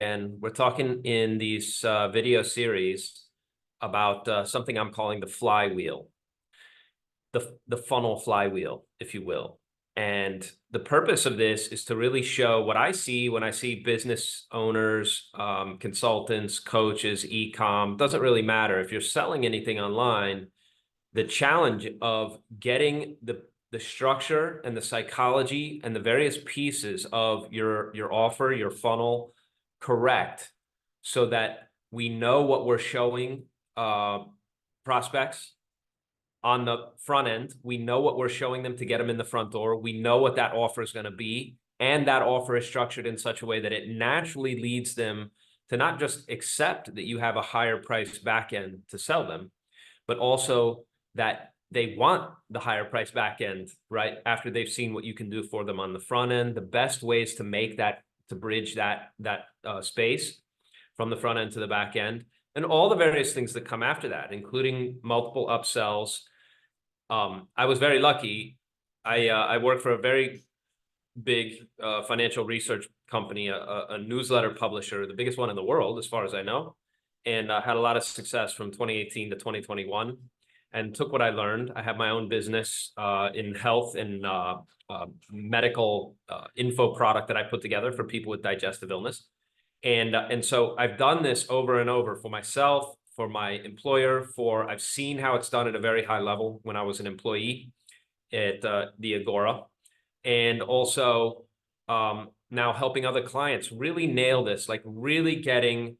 And we're talking in these video series about something I'm calling the flywheel, the funnel flywheel, if you will. And the purpose of this is to really show what I see when I see business owners, consultants, coaches, e-com. Doesn't really matter if you're selling anything online. The challenge of getting the structure and the psychology and the various pieces of your offer, your funnel correct, so that we know what we're showing prospects on the front end. We know what we're showing them to get them in the front door. We know what that offer is going to be. And that offer is structured in such a way that it naturally leads them to not just accept that you have a higher price back end to sell them, but also that they want the higher price back end, right? After they've seen what you can do for them on the front end. The best ways to make that, to bridge that space from the front end to the back end, and all the various things that come after that, including multiple upsells. I was very lucky. I work for a very big financial research company, a newsletter publisher, the biggest one in the world, as far as I know, and had a lot of success from 2018 to 2021, and took what I learned. I have my own business in health and medical info product that I put together for people with digestive illness. And so I've done this over and over for myself, for my employer, I've seen how it's done at a very high level when I was an employee at the Agora. And also now helping other clients really nail this, like really getting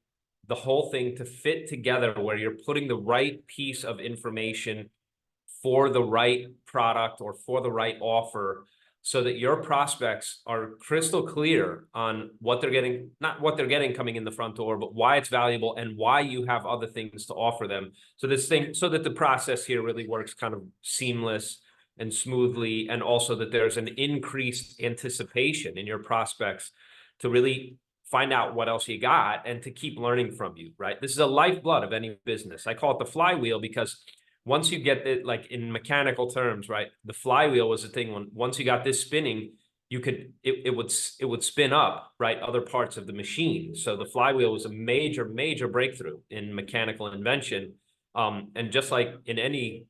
the whole thing to fit together where you're putting the right piece of information for the right product or for the right offer, so that your prospects are crystal clear on what they're getting, not what they're getting coming in the front door, but why it's valuable and why you have other things to offer them. So that the process here really works kind of seamless and smoothly, and also that there's an increased anticipation in your prospects to really find out what else you got and to keep learning from you, right? This is a lifeblood of any business. I call it the flywheel because once you get it, like in mechanical terms, right? The flywheel was the thing when once you got this spinning, it would spin up, right, other parts of the machine. So the flywheel was a major breakthrough in mechanical invention. And just like in any,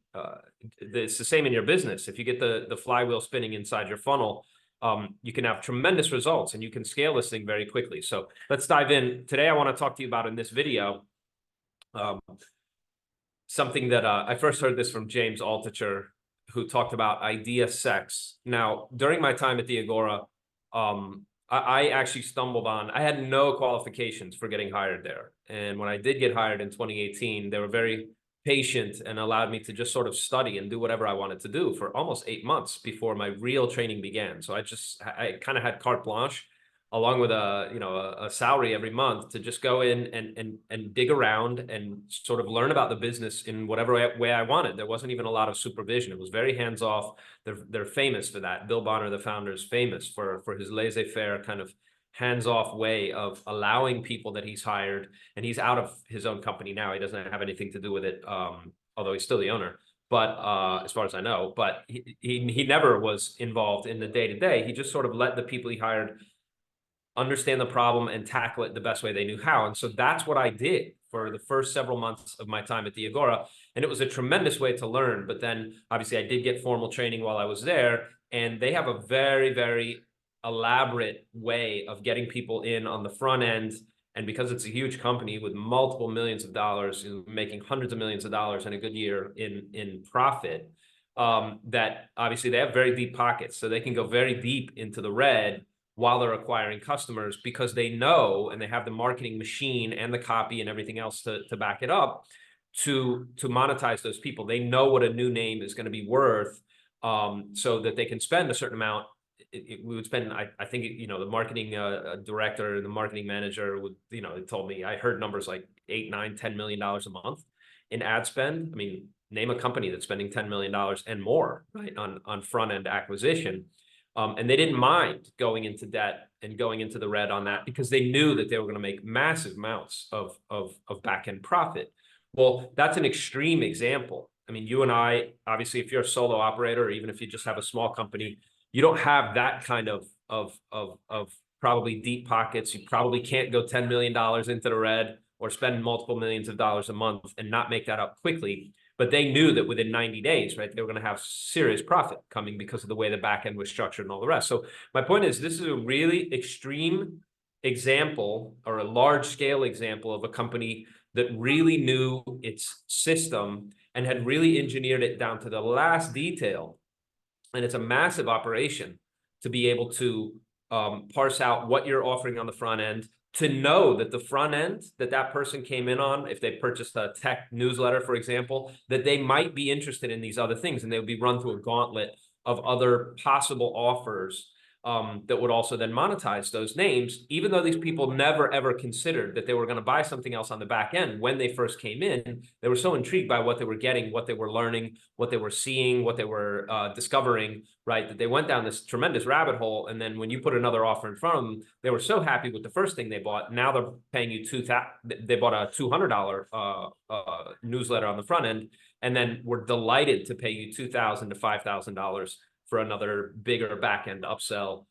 it's the same in your business. If you get the flywheel spinning inside your funnel, you can have tremendous results and you can scale this thing very quickly. So let's dive in. Today, I want to talk to you about in this video, something that I first heard this from James Altucher, who talked about idea sex. Now, during my time at the Agora, I actually stumbled on, I had no qualifications for getting hired there. And when I did get hired in 2018, they were very patient and allowed me to just sort of study and do whatever I wanted to do for almost 8 months before my real training began. So I kind of had carte blanche, along with a salary every month, to just go in and dig around and sort of learn about the business in whatever way I wanted. There wasn't even a lot of supervision. It was very hands-off. They're famous for that. Bill Bonner, the founder, is famous for his laissez-faire kind of hands-off way of allowing people that he's hired. And he's out of his own company now. He doesn't have anything to do with it, although he's still the owner. But as far as I know, but he never was involved in the day-to-day. He just sort of let the people he hired understand the problem and tackle it the best way they knew how. And so that's what I did for the first several months of my time at the Agora. And it was a tremendous way to learn. But then obviously I did get formal training while I was there. And they have a very elaborate way of getting people in on the front end. And because it's a huge company with multiple millions of dollars, making hundreds of millions of dollars in a good year in profit, that obviously they have very deep pockets. So they can go very deep into the red while they're acquiring customers, because they know, and they have the marketing machine and the copy and everything else to back it up, to monetize those people. They know what a new name is going to be worth, so that they can spend a certain amount. We would spend, I think, the marketing director, the marketing manager would, they told me, I heard numbers like $8, $9, $10 million a month in ad spend. I mean, name a company that's spending $10 million and more, right, on front end acquisition. And they didn't mind going into debt and going into the red on that, because they knew that they were going to make massive amounts of back end profit. Well, that's an extreme example. I mean, you and I, obviously, if you're a solo operator, or even if you just have a small company, you don't have that kind of probably deep pockets. You probably can't go $10 million into the red or spend multiple millions of dollars a month and not make that up quickly. But they knew that within 90 days, right, they were going to have serious profit coming because of the way the back end was structured and all the rest. So my point is, this is a really extreme example, or a large scale example, of a company that really knew its system and had really engineered it down to the last detail. And it's a massive operation to be able to parse out what you're offering on the front end, to know that the front end that person came in on, if they purchased a tech newsletter, for example, that they might be interested in these other things, and they would be run through a gauntlet of other possible offers that would also then monetize those names, even though these people never, ever considered that they were going to buy something else on the back end. When they first came in, they were so intrigued by what they were getting, what they were learning, what they were seeing, what they were discovering, right, that they went down this tremendous rabbit hole. And then when you put another offer in front of them, they were so happy with the first thing they bought. Now they're paying you they bought a $200 newsletter on the front end, and then we're delighted to pay you $2,000 to $5,000 for another bigger back end upsell,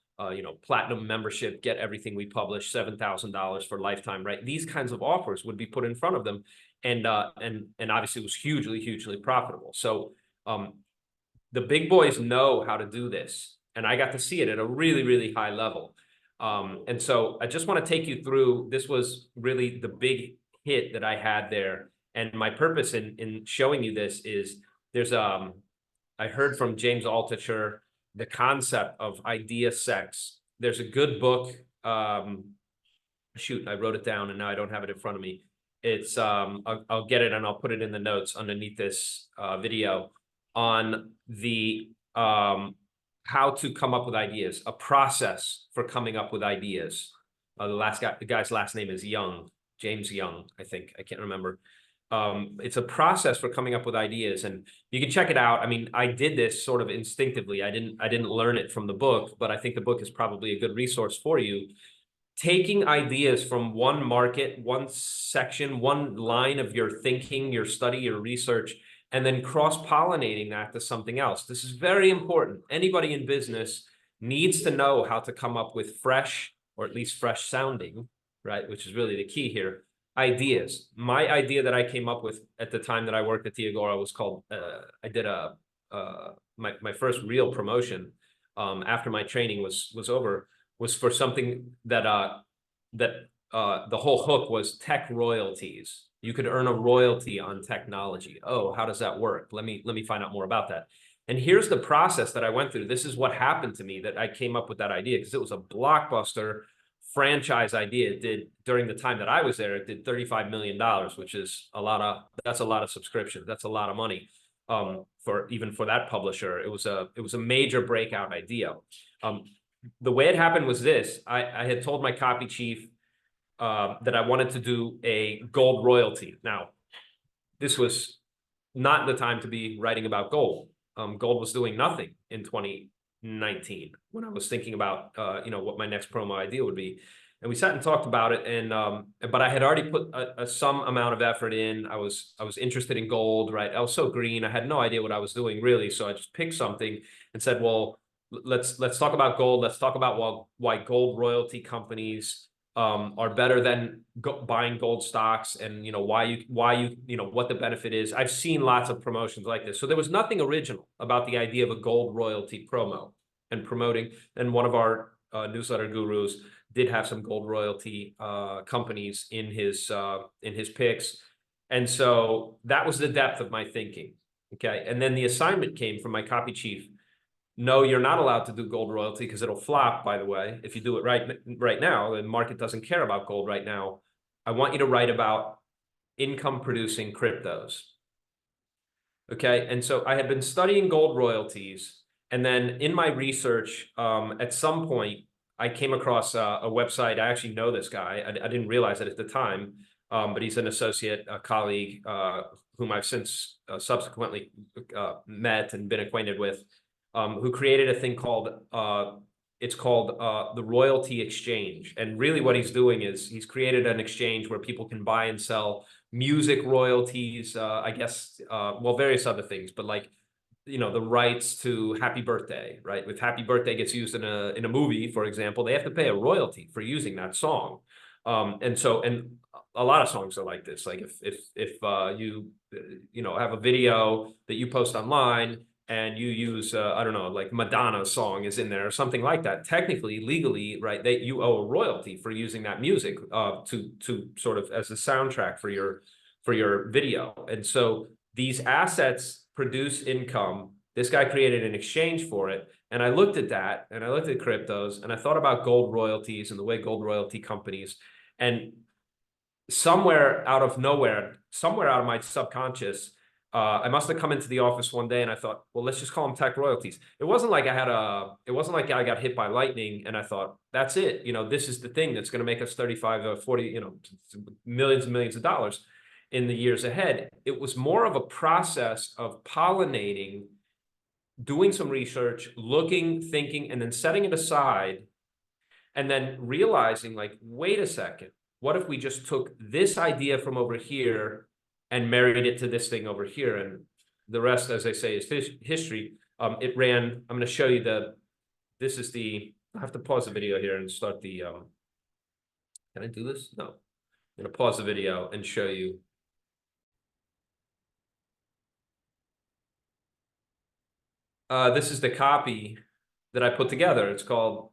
platinum membership, get everything we publish, $7,000 for lifetime, right? These kinds of offers would be put in front of them, and obviously it was hugely profitable. So the big boys know how to do this, and I got to see it at a really high level. And so I just want to take you through. This was really the big hit that I had there, and my purpose in showing you this is there's I heard from James Altucher the concept of idea sex. There's a good book. Shoot, I wrote it down and now I don't have it in front of me. It's I'll get it and I'll put it in the notes underneath this video on the how to come up with ideas, a process for coming up with ideas. The guy's last name is Young, James Young, I think. I can't remember. It's a process for coming up with ideas, and you can check it out. I mean, I did this sort of instinctively. I didn't learn it from the book, but I think the book is probably a good resource for you. Taking ideas from one market, one section, one line of your thinking, your study, your research, and then cross-pollinating that to something else. This is very important. Anybody in business needs to know how to come up with fresh, or at least fresh sounding, right, which is really the key here, ideas. My idea that I came up with at the time that I worked at the Agora was called, I did my first real promotion after my training was over, was for something that the whole hook was tech royalties. You could earn a royalty on technology. Oh, how does that work? Let me find out more about that. And here's the process that I went through. This is what happened to me that I came up with that idea, because it was a blockbuster franchise idea. It did, during the time that I was there, it did $35 million, which is that's a lot of subscriptions. That's a lot of money for that publisher. It was a major breakout idea. The way it happened was this. I had told my copy chief that I wanted to do a gold royalty. Now, this was not the time to be writing about gold. Gold was doing nothing in 2019 when I was thinking about what my next promo idea would be. And we sat and talked about it, but I had already put some amount of effort in. I was interested in gold, right? I was so green. I had no idea what I was doing really. So I just picked something and said, well, let's talk about gold. Let's talk about why gold royalty companies are better than buying gold stocks, and why you what the benefit is. I've seen lots of promotions like this, so there was nothing original about the idea of a gold royalty promo and promoting. And one of our newsletter gurus did have some gold royalty companies in his picks, and so that was the depth of my thinking. Okay, and then the assignment came from my copy chief. No, you're not allowed to do gold royalty because it'll flop, by the way. If you do it right now, the market doesn't care about gold right now. I want you to write about income producing cryptos. Okay, and so I had been studying gold royalties, and then in my research, at some point, I came across a website. I actually know this guy. I didn't realize it at the time, but he's an associate, a colleague, whom I've since subsequently met and been acquainted with. Who created a thing called the Royalty Exchange. And really what he's doing is he's created an exchange where people can buy and sell music royalties, I guess, well, various other things, but like the rights to Happy Birthday, right? If Happy Birthday gets used in a movie, for example, they have to pay a royalty for using that song. And a lot of songs are like this. Like if you have a video that you post online and you use I don't know, like Madonna's song is in there or something like that, technically, legally, right, you owe a royalty for using that music to sort of as a soundtrack for your video. And so these assets produce income. This guy created an exchange for it. And I looked at that and I looked at cryptos and I thought about gold royalties and the way gold royalty companies, and somewhere out of nowhere, somewhere out of my subconscious, I must have come into the office one day and I thought, well, let's just call them tech royalties. It wasn't like I got hit by lightning and I thought, that's it. This is the thing that's going to make us 35 or 40, millions and millions of dollars in the years ahead. It was more of a process of pollinating, doing some research, looking, thinking, and then setting it aside, and then realizing, like, wait a second, what if we just took this idea from over here and married it to this thing over here? And the rest, as I say, is history. It ran, I'm going to show you this is I have to pause the video here and start the, can I do this? No. I'm going to pause the video and show you. This is the copy that I put together. It's called,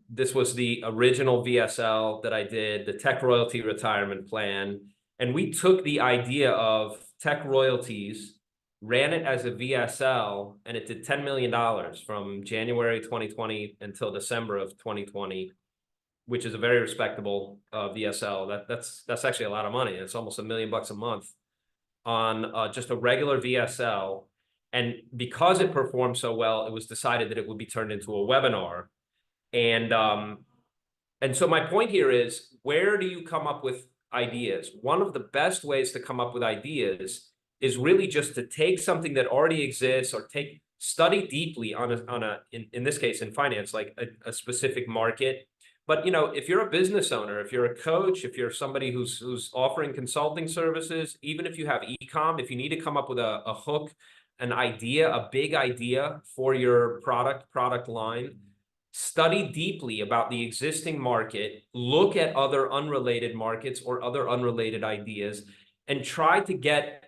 this was the original VSL that I did, the Tech Royalty Retirement Plan. And we took the idea of tech royalties, ran it as a VSL, and it did $10 million from January 2020 until December of 2020, which is a very respectable VSL. That's actually a lot of money. It's almost $1 million a month on just a regular VSL. And because it performed so well, it was decided that it would be turned into a webinar. And so my point here is, where do you come up with ideas? One of the best ways to come up with ideas is really just to take something that already exists, or study deeply in this case, in finance, like a specific market. But, if you're a business owner, if you're a coach, if you're somebody who's offering consulting services, even if you have e-com, if you need to come up with a hook, an idea, a big idea for your product line, study deeply about the existing market, look at other unrelated markets or other unrelated ideas, and try to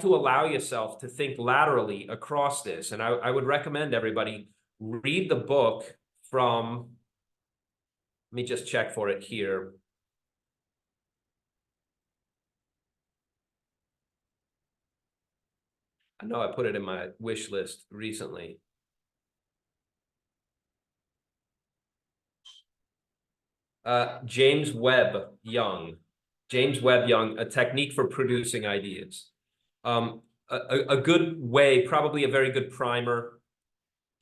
allow yourself to think laterally across this. And I would recommend everybody read the book from, let me just check for it here. I know I put it in my wish list recently. James Webb Young, A Technique for Producing Ideas. A good way, probably a very good primer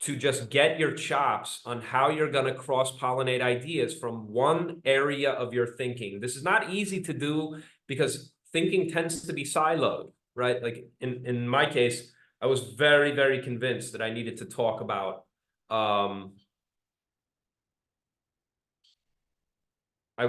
to just get your chops on how you're going to cross-pollinate ideas from one area of your thinking. This is not easy to do because thinking tends to be siloed, right? Like in my case, I was very, very convinced that I needed to talk about I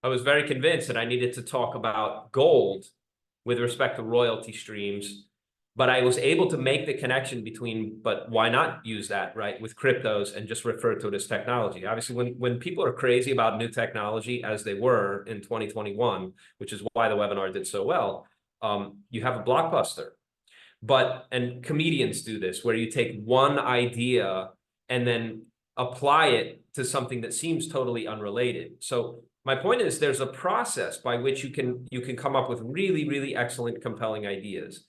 was very convinced that I needed to talk about gold with respect to royalty streams, but I was able to make the connection between, but why not use that, right, with cryptos and just refer to it as technology? Obviously, when people are crazy about new technology, as they were in 2021, which is why the webinar did so well, you have a blockbuster. And comedians do this, where you take one idea and then apply it to something that seems totally unrelated. So my point is, there's a process by which you can come up with really, really excellent, compelling ideas.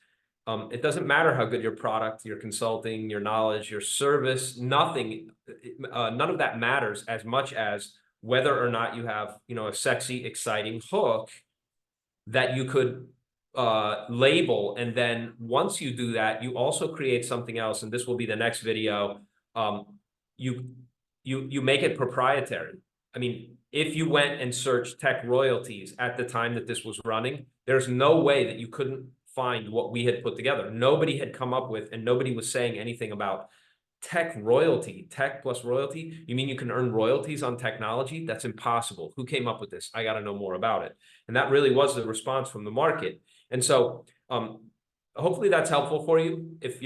It doesn't matter how good your product, your consulting, your knowledge, your service, none of that matters as much as whether or not you have, a sexy, exciting hook that you could label. And then once you do that, you also create something else. And this will be the next video. You make it proprietary. I mean, if you went and searched tech royalties at the time that this was running, there's no way that you couldn't find what we had put together. Nobody had come up with, and nobody was saying anything about tech royalty, tech plus royalty. You mean you can earn royalties on technology? That's impossible. Who came up with this? I got to know more about it. And that really was the response from the market. And so hopefully that's helpful for you. If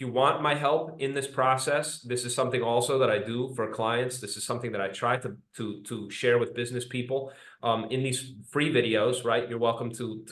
you want my help in this process, this is something also that I do for clients. This is something that I try to share with business people in these free videos, right? You're welcome to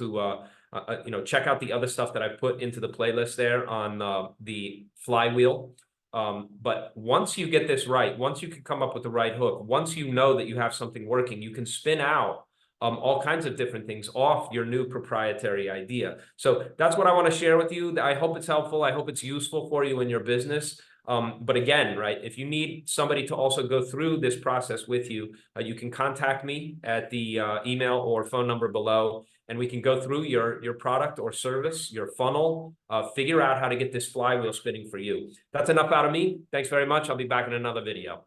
check out the other stuff that I put into the playlist there on the flywheel. But once you get this right, once you can come up with the right hook, once you know that you have something working, you can spin out all kinds of different things off your new proprietary idea. So that's what I want to share with you. I hope it's helpful. I hope it's useful for you in your business. But again, right, if you need somebody to also go through this process with you, you can contact me at the email or phone number below, and we can go through your product or service, your funnel, figure out how to get this flywheel spinning for you. That's enough out of me. Thanks very much. I'll be back in another video.